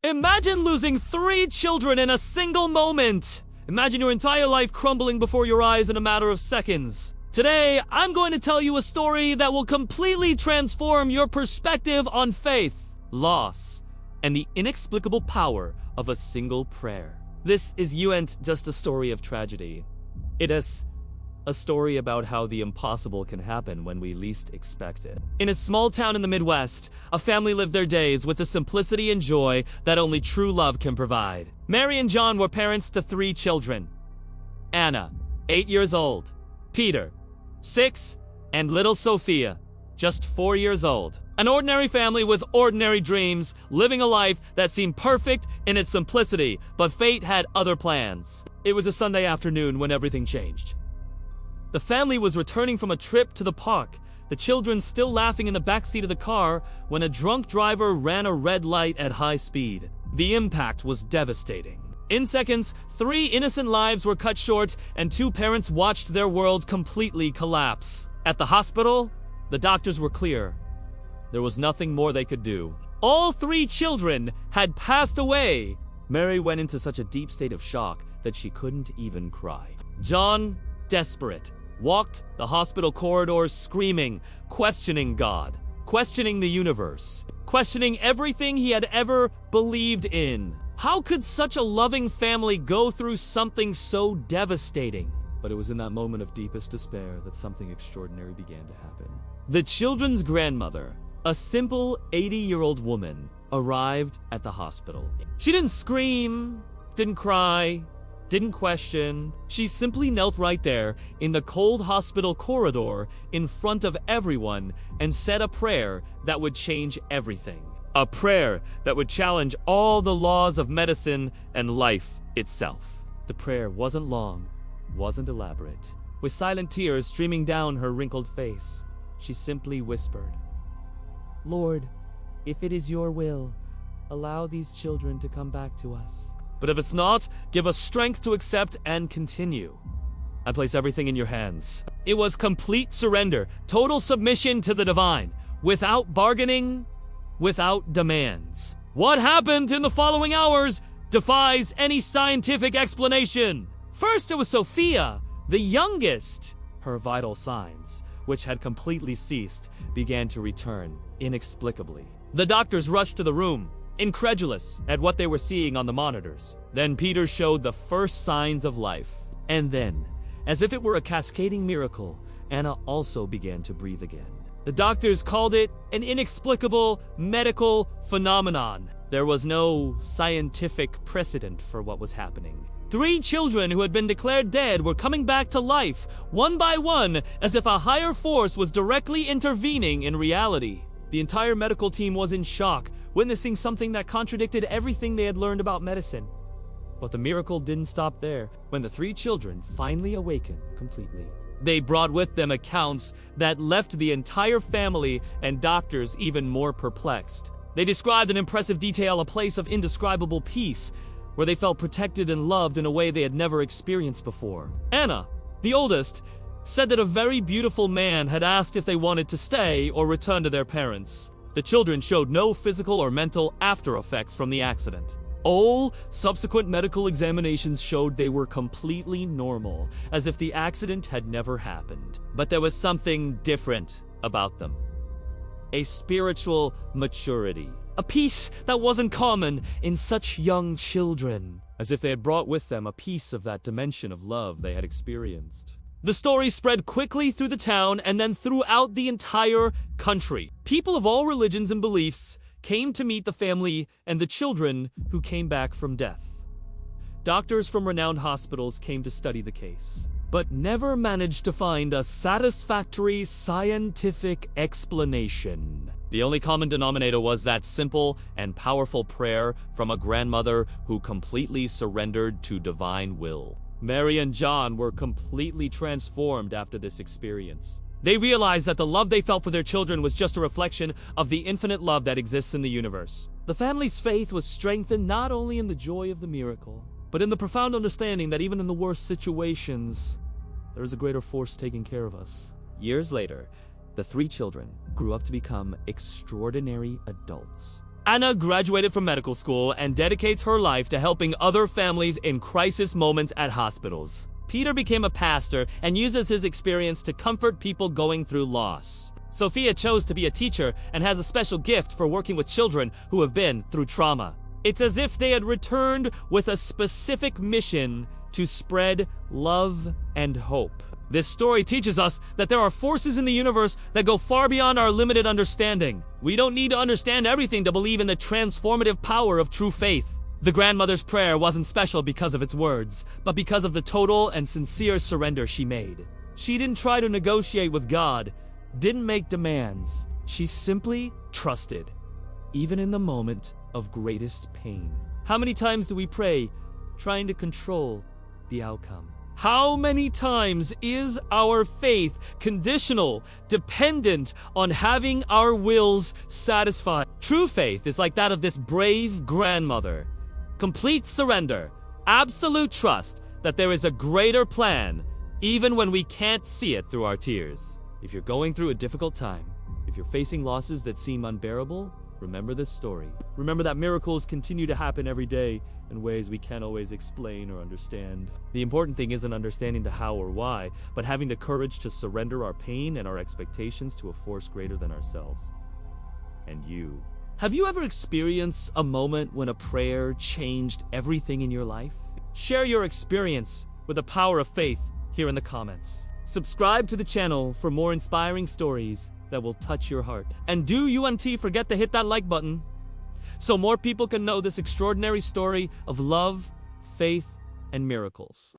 Imagine losing 3 children in a single moment. Imagine your entire life crumbling before your eyes in a matter of seconds. Today, I'm going to tell you a story that will completely transform your perspective on faith, loss, and the inexplicable power of a single prayer. This isn't just a story of tragedy. It is a story about how the impossible can happen when we least expect it. In a small town in the Midwest, a family lived their days with the simplicity and joy that only true love can provide. Mary and John were parents to 3 children. Anna, 8 years old, Peter, 6, and little Sophia, just 4 years old. An ordinary family with ordinary dreams, living a life that seemed perfect in its simplicity, but fate had other plans. It was a Sunday afternoon when everything changed. The family was returning from a trip to the park, the children still laughing in the backseat of the car when a drunk driver ran a red light at high speed. The impact was devastating. In seconds, 3 innocent lives were cut short and 2 parents watched their world completely collapse. At the hospital, the doctors were clear. There was nothing more they could do. All 3 children had passed away. Mary went into such a deep state of shock that she couldn't even cry. John, desperate, walked the hospital corridors screaming, questioning God, questioning the universe, questioning everything he had ever believed in. How could such a loving family go through something so devastating? But it was in that moment of deepest despair that something extraordinary began to happen. The children's grandmother, a simple 80-year-old woman, arrived at the hospital. She didn't scream, didn't cry, didn't question. She simply knelt right there in the cold hospital corridor in front of everyone and said a prayer that would change everything. A prayer that would challenge all the laws of medicine and life itself. The prayer wasn't long, wasn't elaborate. With silent tears streaming down her wrinkled face, she simply whispered, "Lord, if it is your will, allow these children to come back to us. But if it's not, give us strength to accept and continue. I place everything in your hands." It was complete surrender, total submission to the divine, without bargaining, without demands. What happened in the following hours defies any scientific explanation. First, it was Sophia, the youngest. Her vital signs, which had completely ceased, began to return inexplicably. The doctors rushed to the room, incredulous at what they were seeing on the monitors. Then Peter showed the first signs of life. And then, as if it were a cascading miracle, Anna also began to breathe again. The doctors called it an inexplicable medical phenomenon. There was no scientific precedent for what was happening. 3 children who had been declared dead were coming back to life, one by one, as if a higher force was directly intervening in reality. The entire medical team was in shock, witnessing something that contradicted everything they had learned about medicine. But the miracle didn't stop there. When the 3 children finally awakened completely, they brought with them accounts that left the entire family and doctors even more perplexed. They described in impressive detail a place of indescribable peace, where they felt protected and loved in a way they had never experienced before. Anna, the oldest, said that a very beautiful man had asked if they wanted to stay or return to their parents. The children showed no physical or mental after effects from the accident. All subsequent medical examinations showed they were completely normal, as if the accident had never happened. But there was something different about them. A spiritual maturity. A peace that wasn't common in such young children, as if they had brought with them a piece of that dimension of love they had experienced. The story spread quickly through the town and then throughout the entire country. People of all religions and beliefs came to meet the family and the children who came back from death. Doctors from renowned hospitals came to study the case, but never managed to find a satisfactory scientific explanation. The only common denominator was that simple and powerful prayer from a grandmother who completely surrendered to divine will. Mary and John were completely transformed after this experience. They realized that the love they felt for their children was just a reflection of the infinite love that exists in the universe. The family's faith was strengthened not only in the joy of the miracle, but in the profound understanding that even in the worst situations, there is a greater force taking care of us. Years later, the 3 children grew up to become extraordinary adults. Anna graduated from medical school and dedicates her life to helping other families in crisis moments at hospitals. Peter became a pastor and uses his experience to comfort people going through loss. Sophia chose to be a teacher and has a special gift for working with children who have been through trauma. It's as if they had returned with a specific mission to spread love and hope. This story teaches us that there are forces in the universe that go far beyond our limited understanding. We don't need to understand everything to believe in the transformative power of true faith. The grandmother's prayer wasn't special because of its words, but because of the total and sincere surrender she made. She didn't try to negotiate with God, didn't make demands. She simply trusted, even in the moment of greatest pain. How many times do we pray, trying to control the outcome? How many times is our faith conditional, dependent on having our wills satisfied? True faith is like that of this brave grandmother. Complete surrender, absolute trust that there is a greater plan, even when we can't see it through our tears. If you're going through a difficult time, if you're facing losses that seem unbearable, remember this story. Remember that miracles continue to happen every day in ways we can't always explain or understand. The important thing isn't understanding the how or why, but having the courage to surrender our pain and our expectations to a force greater than ourselves. And you. Have you ever experienced a moment when a prayer changed everything in your life? Share your experience with the power of faith here in the comments. Subscribe to the channel for more inspiring stories that will touch your heart. And do UNT forget to hit that like button so more people can know this extraordinary story of love, faith, and miracles.